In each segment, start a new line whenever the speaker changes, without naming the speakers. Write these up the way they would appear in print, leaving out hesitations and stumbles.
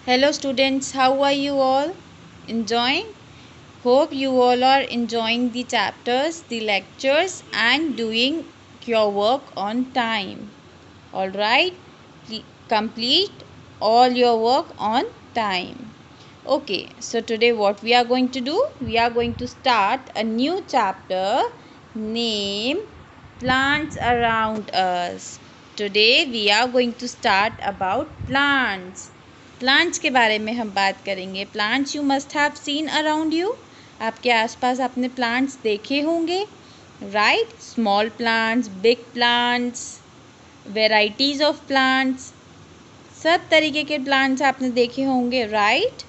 Hello students, how are you all? Enjoying? Hope you all are enjoying the chapters, the lectures and doing your work on time. Alright? Complete all your work on time. Okay, so today what we are going to do? We are going to start a new chapter named Plants Around Us. Today we are going to start about plants. Plants के बारे में हम बात करेंगे. Plants you must have seen around you. आपके आसपास आपने plants देखे होंगे, right? Small plants, big plants, varieties of plants, सब तरीके के प्लांट्स आपने देखे होंगे, right?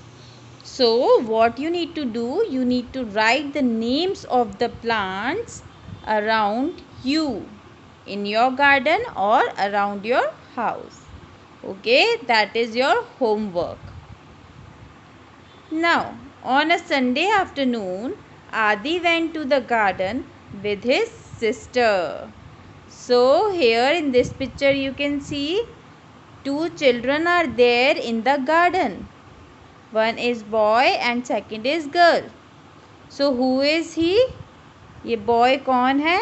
So what you need to do, you need to write the names of the plants around you in your garden or around your house. Okay, that is your homework. Now on a Sunday afternoon, Adi went to the garden with his sister. So here in this picture you can see two children are there in the garden. One is boy and second is girl. So who is he? ये boy कौन है?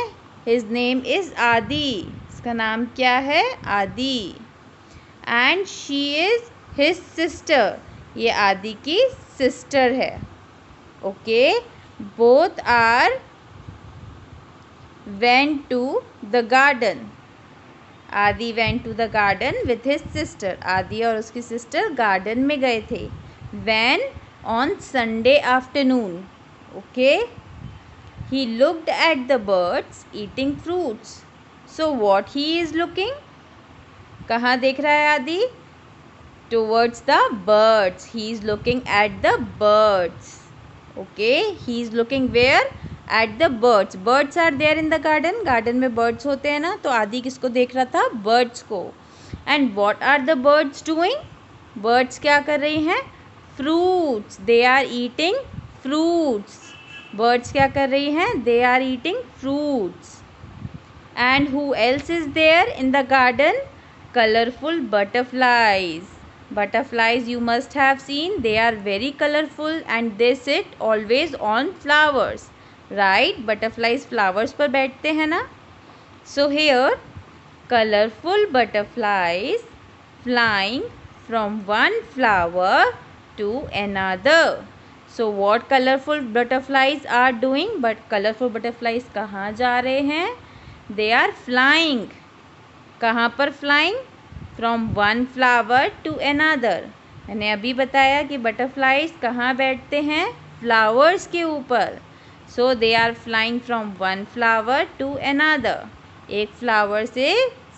His name is आदि. इसका नाम क्या है? आदि. And she is his sister. ये आदि की सिस्टर है. Okay. Both are went to the garden. आदि went to the garden with his sister. आदि और उसकी सिस्टर गार्डन में गए थे. When? On Sunday afternoon. Okay. He looked at the birds eating fruits. So what he is looking? कहाँ देख रहा है आदि? Towards the birds. He is looking at the birds. Okay. He is looking where? At the birds. Birds are there in the garden. Garden में birds होते हैं ना, तो आदि किसको देख रहा था? Birds को. And what are the birds doing? Birds क्या कर रही हैं? Fruits. They are eating fruits. Birds क्या कर रही हैं? They are eating fruits. And who else is there in the garden? Colorful butterflies. Butterflies you must have seen. They are very colorful and they sit always on flowers. Right? Butterflies flowers पर बैठते हैं ना? So here, colorful butterflies flying from one flower to another. So what colorful butterflies are doing? But colorful butterflies कहाँ जा रहे हैं? They are flying. कहाँ पर flying? From one flower to another. मैंने अभी बताया कि butterflies कहाँ बैठते हैं? Flowers के ऊपर. So they are flying from one flower to another. एक flower से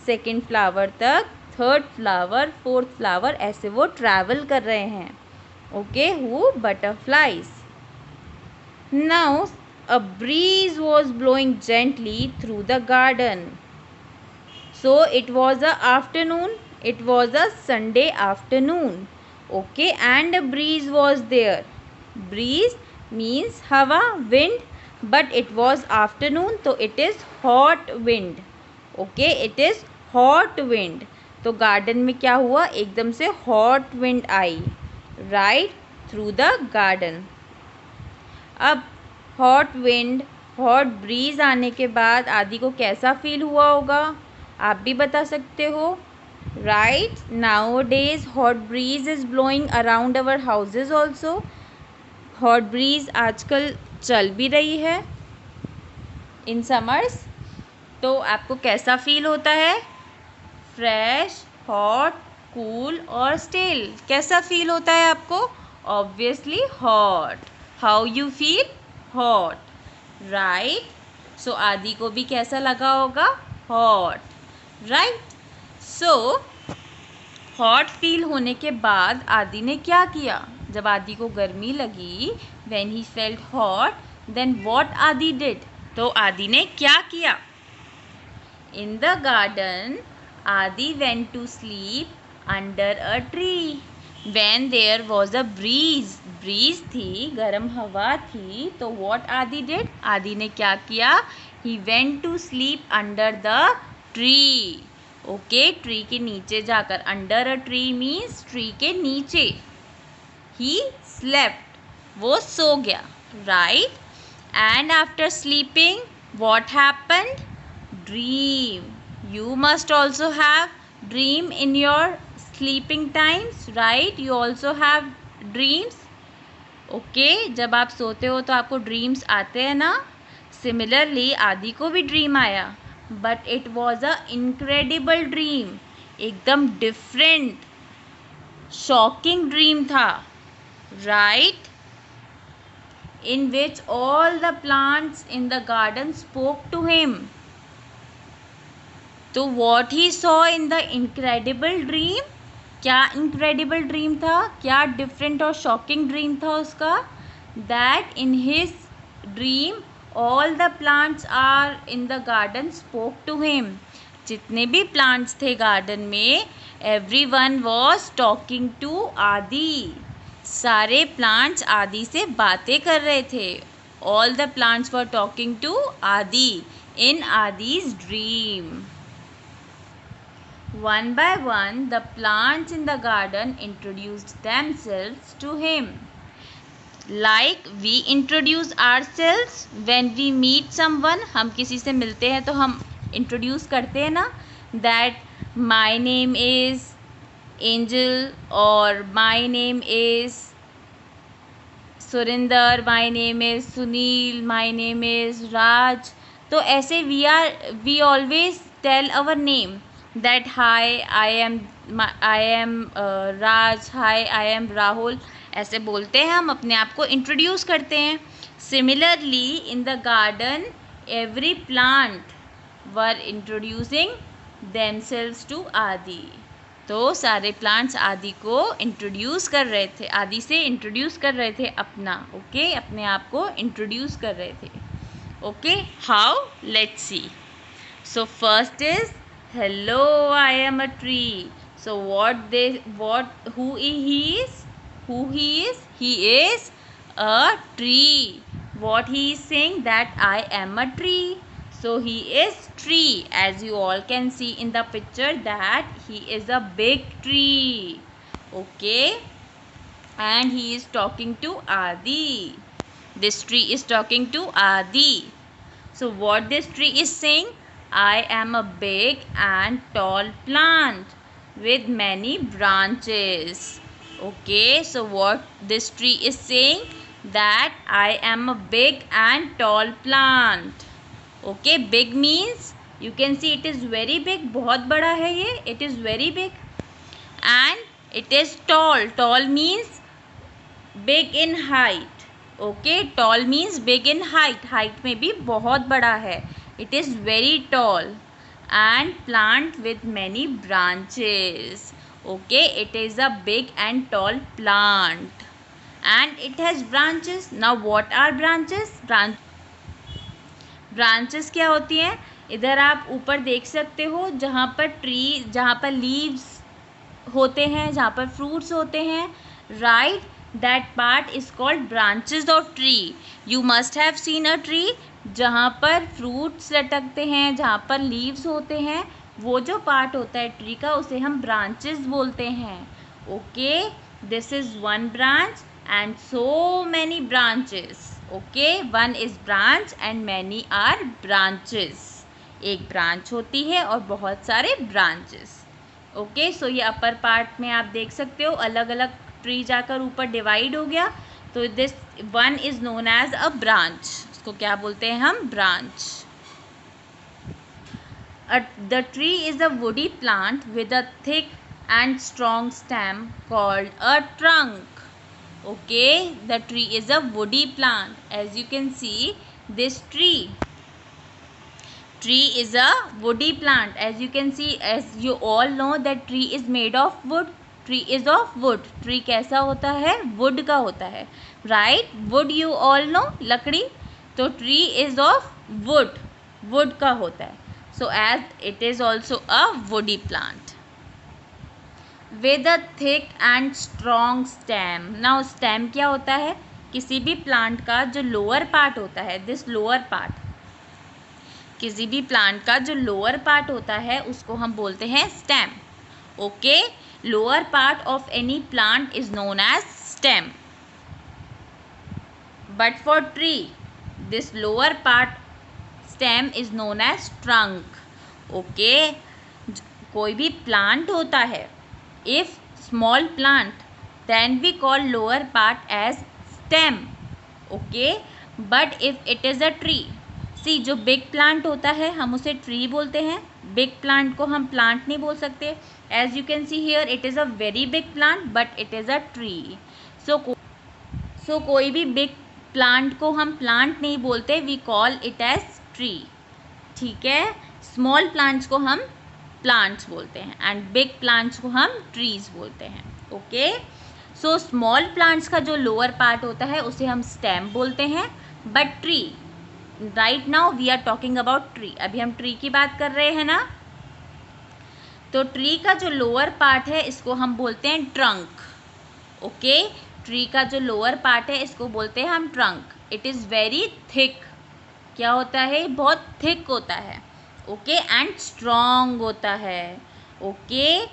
second flower तक, third flower, fourth flower, ऐसे वो travel कर रहे हैं. Okay, who? Butterflies. Now a breeze was blowing gently through the garden. So it was a afternoon. It was a Sunday afternoon. Okay, and a breeze was there. Breeze means hawa, wind, but it was afternoon, so it is hot wind. Okay, it is hot wind. तो garden में क्या हुआ? एकदम से hot wind I, right, through the garden. अब hot wind, hot bridge आने के बाद आदि को कैसा फील हुआ होगा? आप भी बता सकते हो, right? Now days hot breeze is blowing around our houses also. Hot breeze आजकल चल भी रही है इन समर्स. तो आपको कैसा फील होता है? फ्रेश, हॉट, कूल और स्टिल. कैसा फील होता है आपको? Obviously hot. How you feel? Hot, right? So Adi को भी कैसा लगा होगा? Hot, right? So hot feel होने के बाद आदि ने क्या किया? जब आदि को गर्मी लगी, when he felt hot, then what Aadi did? तो आदि ने क्या किया? In the garden Aadi went to sleep under a tree. When there was a breeze, breeze थी, गर्म हवा थी, तो what आदि did? आदि ने क्या किया? He went to sleep under the tree. Okay, tree के नीचे जाकर. Under a tree means tree के नीचे. he slept, वो सो गया, right? And after sleeping, what happened? Dream. You must also have dream in your sleeping times, right? You also have dreams. Okay, जब आप सोते हो तो आपको ड्रीम्स आते हैं ना. सिमिलरली आदि को भी ड्रीम आया, but it was a incredible dream. एकदम डिफरेंट शॉकिंग ड्रीम था, right? in which all the plants in the garden spoke to him. तो what he saw in the incredible dream, क्या incredible dream था, क्या different और shocking dream था उसका? that in his dream all the plants are in the garden spoke to him. जितने भी plants थे garden में, everyone was talking to आदि. सारे प्लांट्स आदि से बातें कर रहे थे. All the plants were talking to Adi in आदि's ड्रीम. One by one the plants in the garden introduced themselves to him. Like we introduce ourselves when we meet someone. हम किसी से मिलते हैं तो हम इंट्रोड्यूस करते हैं ना, that my name is Angel or my name is Surinder, my name is Sunil, my name is Raj. तो ऐसे we always tell our name, that hi I am Raj, hi I am Rahul. ऐसे बोलते हैं, हम अपने आप को introduce करते हैं. Similarly in the garden every plant were introducing themselves to आदि. तो सारे प्लांट्स आदि को इंट्रोड्यूस कर रहे थे, आदि से इंट्रोड्यूस कर रहे थे अपना, ओके, अपने आप को इंट्रोड्यूस कर रहे थे. Okay, how? Let's see. So first is hello I am a tree. So who he is? He is a tree. What he is saying? That I am a tree. So he is tree, as you all can see in the picture, that he is a big tree. Okay, and he is talking to Adi. This tree is talking to Adi. So what this tree is saying? I am a big and tall plant with many branches. Okay, so what this tree is saying? That I am a big and tall plant. Okay, big means you can see it is very big, बहुत बड़ा है ये, it is very big. And it is tall. Tall means big in height. Okay, tall means big in height, height में भी बहुत बड़ा है. It is very tall. And plant with many branches. Okay, it is a big and tall plant and it has branches. Now what are branches? Branches क्या होती हैं? इधर आप ऊपर देख सकते हो, जहाँ पर लीव्स होते हैं, जहाँ पर फ्रूट्स होते हैं, right, that part is called branches of tree. You must have seen a tree जहाँ पर फ्रूट्स लटकते हैं, जहाँ पर लीव्स होते हैं, वो जो पार्ट होता है ट्री का, उसे हम ब्रांचेस बोलते हैं. Okay, this is one branch and so many branches. Okay, one is branch and many are branches. एक ब्रांच होती है और बहुत सारे ब्रांचेस. ओके, सो ये अपर पार्ट में आप देख सकते हो, अलग अलग ट्री जाकर ऊपर डिवाइड हो गया. तो this one is known as a branch. उसको क्या बोलते हैं हम? Branch. The tree is a woody plant with a thick and strong stem called a trunk. Okay, the tree is a woody plant. As you can see, this tree is a woody plant. As you can see, as you all know that tree is made of wood. Tree is of wood. Tree कैसा होता है? wood का होता है, right? wood you all know, लकड़ी. तो tree is of wood का होता है. So as it is also a woody plant with a thick and strong stem. Now stem क्या होता है? किसी भी प्लांट का जो लोअर पार्ट होता है, दिस लोअर पार्ट, किसी भी प्लांट का जो लोअर पार्ट होता है उसको हम बोलते हैं stem. Okay, lower part of any plant is known as stem. But for tree, this lower part stem is known as trunk. Okay, कोई भी plant होता है, if small plant, then we call lower part as stem. Okay, but if it is a tree, see जो big plant होता है हम उसे tree बोलते हैं, big plant को हम plant नहीं बोल सकते. As you can see here, it is a very big plant but it is a tree. So कोई भी big plant को हम plant नहीं बोलते, we call it as tree. ठीक है, small plants को हम plants बोलते हैं and big plants को हम trees बोलते हैं. Okay, so small plants का जो lower part होता है उसे हम stem बोलते हैं, but tree, right now we are talking about tree. अभी हम tree की बात कर रहे हैं ना, तो ट्री का जो लोअर पार्ट है इसको हम बोलते हैं ट्रंक. ओके, ट्री का जो लोअर पार्ट है इसको बोलते हैं हम trunk. It is very thick. क्या होता है? बहुत थिक होता है. ओके, एंड स्ट्रॉन्ग होता है. ओके,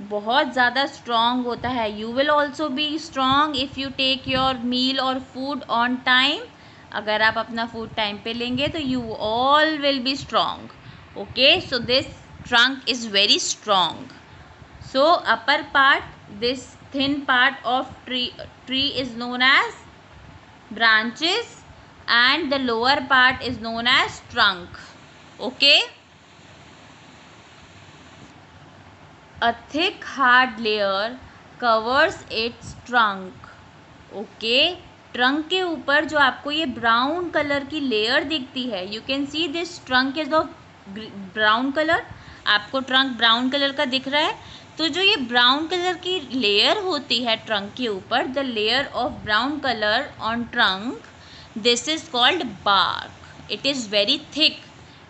बहुत ज़्यादा स्ट्रॉन्ग होता है. You will also be strong if you take your meal और फूड ऑन टाइम. अगर आप अपना फूड टाइम पे लेंगे तो you all will be strong. Okay, so this trunk is very strong. So upper part, this thin part of tree is known as branches and the lower part is known as trunk. Okay, a thick hard layer covers its trunk. Okay, trunk के ऊपर जो आपको ये brown colour की layer दिखती है, you can see this trunk is of brown colour. आपको trunk brown colour का दिख रहा है, तो जो ये ब्राउन कलर की लेयर होती है ट्रंक के ऊपर, the layer of brown colour on trunk, this is called bark. It is very thick.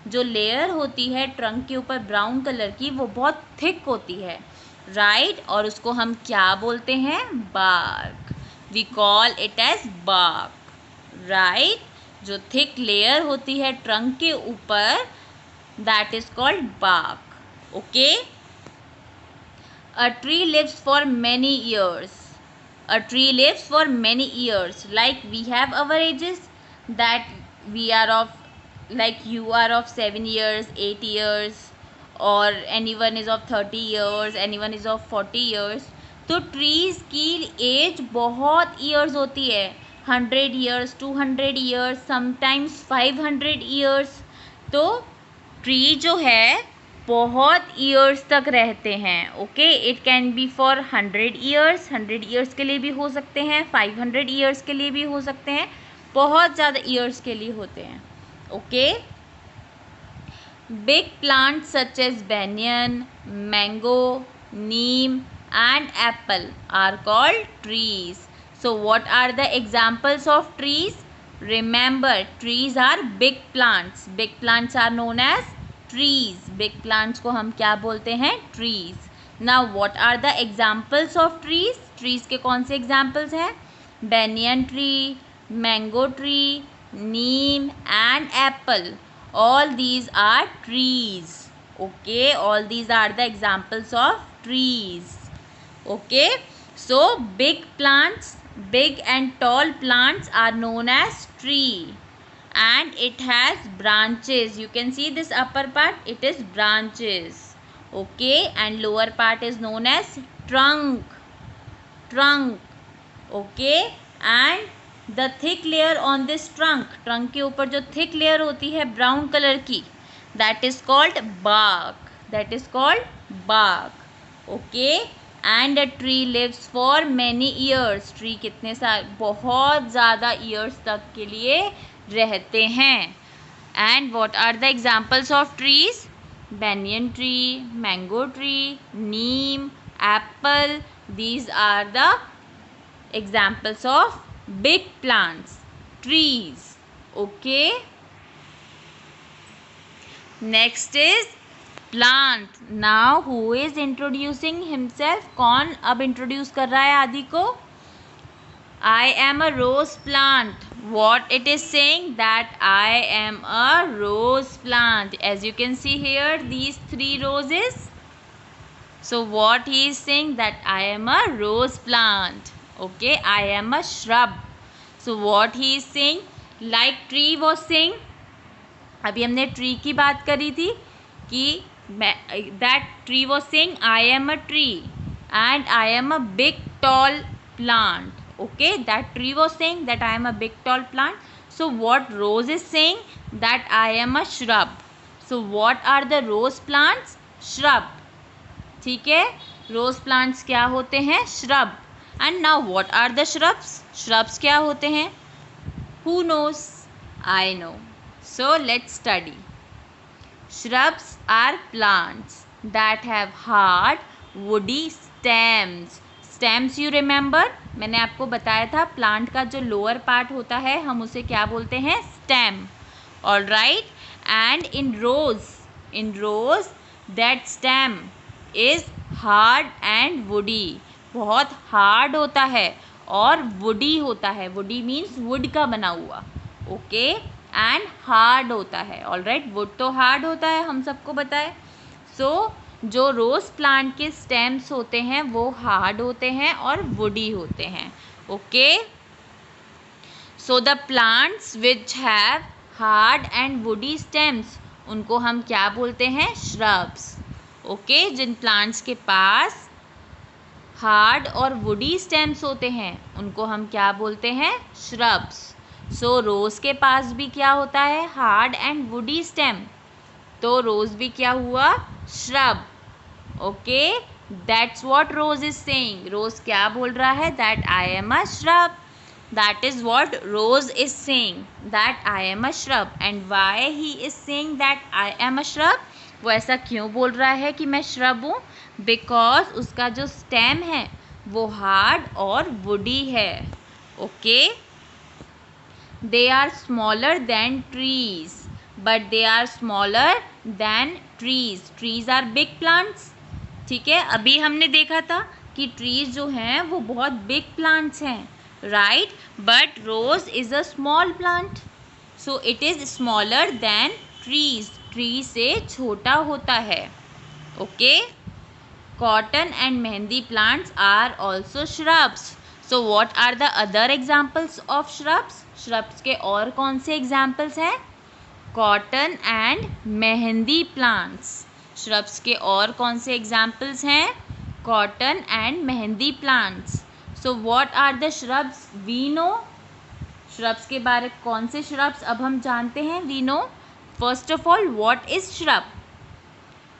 जो लेयर होती है ट्रंक के ऊपर ब्राउन कलर की, वो बहुत थिक होती है, राइट, और उसको हम क्या बोलते हैं? Bark. We call it as bark, right. जो थिक लेयर होती है ट्रंक के ऊपर, that is called bark. Okay, a tree lives for many years. A tree lives for many years. Like we have our ages, that we are of, like you are of 7 years, 8 years, or anyone is of 30 years, anyone is of 40 years. तो trees की as बहुत years होती है, 100 years, 200 years, sometimes 500 years. तो tree जो है बहुत years तक रहते हैं. Okay, it can be for 100 years, 100 years के लिए भी हो सकते हैं, 500 ईयर्स के लिए भी हो सकते हैं, बहुत ज़्यादा ईयर्स के लिए होते हैं. Okay, big plants such as banyan, mango, neem and apple are called trees. So what are the examples of trees? Remember, trees are big plants. Big plants are known as trees. Big plants को हम क्या बोलते हैं? Trees. Now, what are the examples of trees? Trees के कौन से examples हैं? Banyan tree, mango tree, neem and apple. All these are trees. Okay, all these are the examples of trees. Okay, so big plants, big and tall plants are known as tree, and it has branches. You can see this upper part, it is branches. Okay, and lower part is known as trunk. Okay, and the thick layer on this trunk के ऊपर जो thick layer होती है brown color की, that is called bark. Okay, and a tree lives for many years. Tree कितने साल, बहुत ज़्यादा ईयर्स तक के लिए रहते हैं. And what are the examples of trees? banyan tree, mango tree, neem, apple. These are the examples of big plants, trees. Okay, next is plant. Now who is introducing himself? कौन अब introduce कर रहा है आदि को? I am a rose plant. What it is saying? That I am a rose plant. As you can see here, these 3 roses. So what he is saying? That I am a rose plant. Okay, I am a shrub. So what he is saying, like tree was saying, अभी हमने tree की बात करी थी कि that tree was saying I am a tree and I am a big tall plant. Okay, that tree was saying that I am a big tall plant. So what rose is saying that I am a shrub. So what are the rose plants? Shrub. ठीक है, rose plants क्या होते हैं? Shrub. And now what are the shrubs? Shrubs क्या होते हैं? Who knows? I no. So let's study. Shrubs are plants that have hard woody stems. Stems you remember? मैंने आपको बताया था प्लांट का जो लोअर पार्ट होता है हम उसे क्या बोलते हैं? Stem. All right. And in rows that stem is hard and woody. बहुत हार्ड होता है और वुडी होता है. वुडी मीन्स वुड का बना हुआ. ओके, एंड हार्ड होता है. ऑलराइट, वुड तो हार्ड होता है, हम सबको बताए. सो जो रोज प्लांट के स्टेम्स होते हैं वो हार्ड होते हैं और वुडी होते हैं. Okay, so the plants which have hard and woody stems उनको हम क्या बोलते हैं? श्रब्स. ओके, जिन प्लांट्स के पास हार्ड और वुडी स्टेम्स होते हैं उनको हम क्या बोलते हैं? श्रब्स. सो रोज़ के पास भी क्या होता है? Hard and woody stem. तो रोज़ भी क्या हुआ? Shrub. Okay, that's what rose is saying. Rose क्या बोल रहा है? That I am a shrub. That is what rose is saying, that I am a shrub. And why he is saying that I am a shrub? वो ऐसा क्यों बोल रहा है कि मैं श्रब हूँ? बिकॉज उसका जो स्टेम है वो हार्ड और वुडी है. Okay, they are smaller than trees, but they are smaller than trees. trees are big plants. ठीक है, अभी हमने देखा था कि trees जो हैं वो बहुत big plants हैं, right? but rose is a small plant, so it is smaller than trees. tree से छोटा होता है. okay, cotton and mehndi plants are also shrubs. So what are the other examples of shrubs? shrubs के और कौन से examples हैं? cotton and mehndi plants. shrubs के और कौन से examples हैं? cotton and mehndi plants. So what are the shrubs we know? shrubs के बारे कौन से shrubs अब हम जानते हैं? we know. first of all, what is shrub?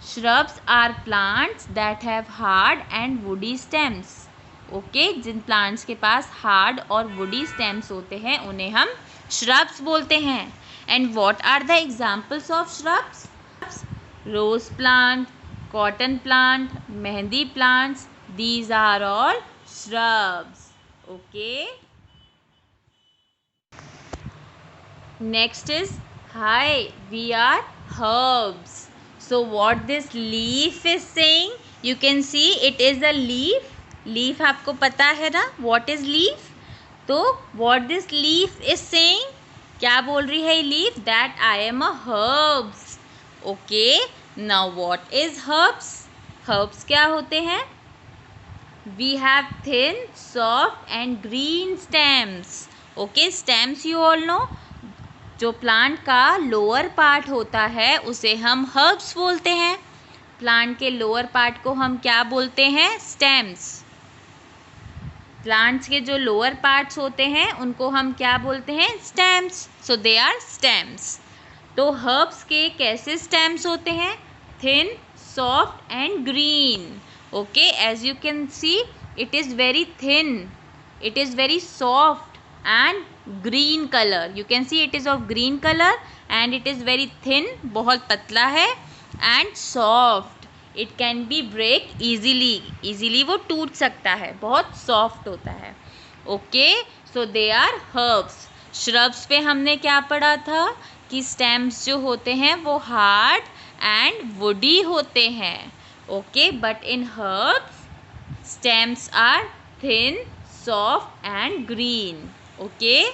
shrubs are plants that have hard and woody stems. Okay, जिन plants के पास हार्ड और वुडी स्टेम्स होते हैं उन्हें हम श्रब्स बोलते हैं. And what are the examples of shrubs? Rose plant, cotton plant, mehndi plants, these are all shrubs. Okay, next is hi, we are herbs. So what this leaf is saying? You can see it is a leaf. Leaf आपको पता है ना? What is leaf? तो what this leaf is saying? क्या बोल रही है leaf? That I am a herbs. Okay. Now what is herbs? Herbs क्या होते हैं? We have thin, soft and green stems. Okay, stems you all know. जो plant का लोअर पार्ट होता है उसे हम हर्ब्स बोलते हैं. प्लांट के लोअर पार्ट को हम क्या बोलते हैं? स्टेम्स. प्लांट्स के जो लोअर पार्ट्स होते हैं उनको हम क्या बोलते हैं? Stems. So they are stems. तो हर्ब्स के कैसे स्टेम्स होते हैं? Thin, soft and green. Okay, as you can see it is very thin, it is very soft and green color. You can see it is of green color and it is very thin, बहुत पतला है, and soft. It can be break easily. easily वो टूट सकता है, बहुत soft होता है. Okay, so they are herbs. shrubs पे हमने क्या पढ़ा था कि stems जो होते हैं वो hard and woody होते हैं. Okay, but in herbs stems are thin, soft and green. Okay,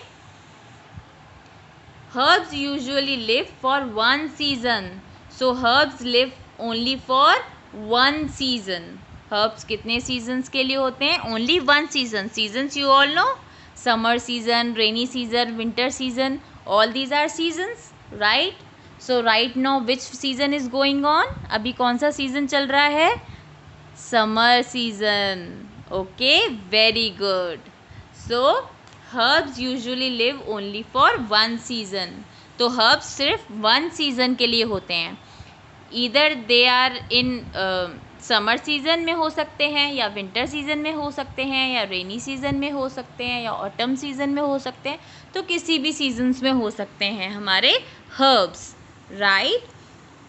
herbs usually live for one season. So herbs live only for one season. Herbs कितने सीजन्स के लिए होते हैं? Only one season. Seasons you all know, summer season, rainy season, winter season, all these are seasons, right? So right now which season is going on? अभी कौन सा season चल रहा है? Summer season. Okay, very good. So herbs usually live only for one season. तो herbs सिर्फ one season के लिए होते हैं. Either they are in summer season में हो सकते हैं, या विंटर सीजन में हो सकते हैं, या रेनी सीजन में हो सकते हैं, या ऑटम सीजन में हो सकते हैं. तो किसी भी सीजन्स में हो सकते हैं हमारे हर्ब्स, राइट?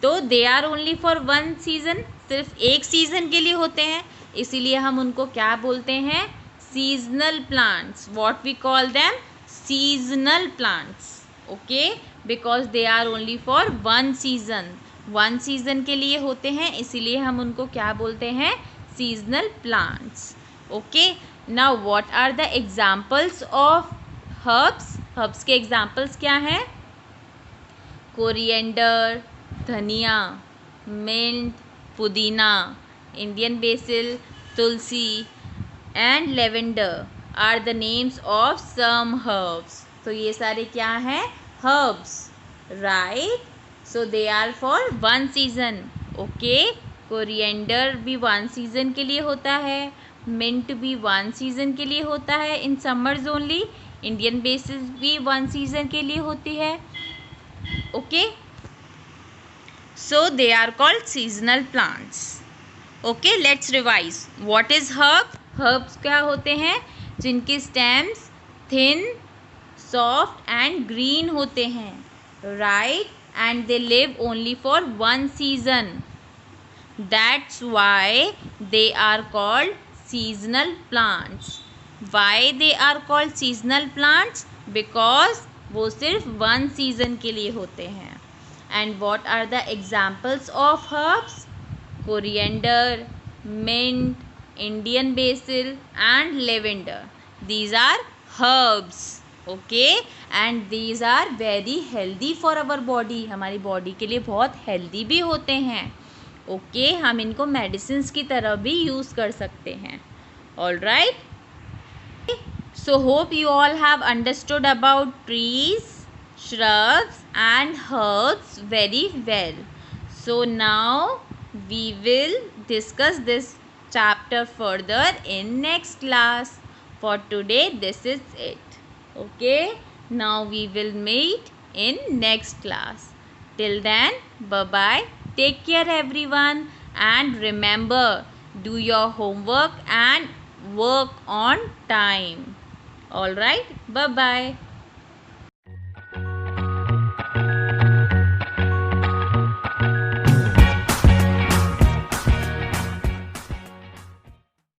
तो they are only for one season, सिर्फ एक सीजन के लिए होते हैं, इसीलिए हम उनको क्या बोलते हैं? Seasonal plants. What we call them? Seasonal plants. Okay, because they are only for one season. One season के लिए होते हैं, इसीलिए हम उनको क्या बोलते हैं? Seasonal plants. Okay, now what are the examples of herbs? Herbs के एग्जाम्पल्स क्या हैं? Coriander, dhania, mint, pudina, Indian basil, tulsi and lavender are the names of some herbs. तो ये सारे क्या हैं? Herbs, right? So they are for one season. Okay, coriander भी one season के लिए होता है, मिंट भी वन सीजन के लिए होता है, in summers only. Indian BECIL भी वन सीजन के लिए होती है. Okay, so they are called seasonal plants. Okay, let's revise. What is herb? Herbs क्या होते हैं? जिनके stems thin, soft and green होते हैं, right? And they live only for one season. That's why they are called seasonal plants. Why they are called seasonal plants? Because वो सिर्फ one season के लिए होते हैं. And what are the examples of herbs? Coriander, mint, Indian basil and lavender. These are herbs. Okay, and these are very healthy for our body. हमारी body के लिए बहुत healthy भी होते हैं. Okay, हम इनको medicines की तरह भी use कर सकते हैं. All right. So hope you all have understood about trees, shrubs and herbs very well. So now we will discuss this chapter further in next class. For today this is it. Okay, now we will meet in next class. Till then, bye bye. Take care everyone, and remember, do your homework and work on time. All right, bye bye.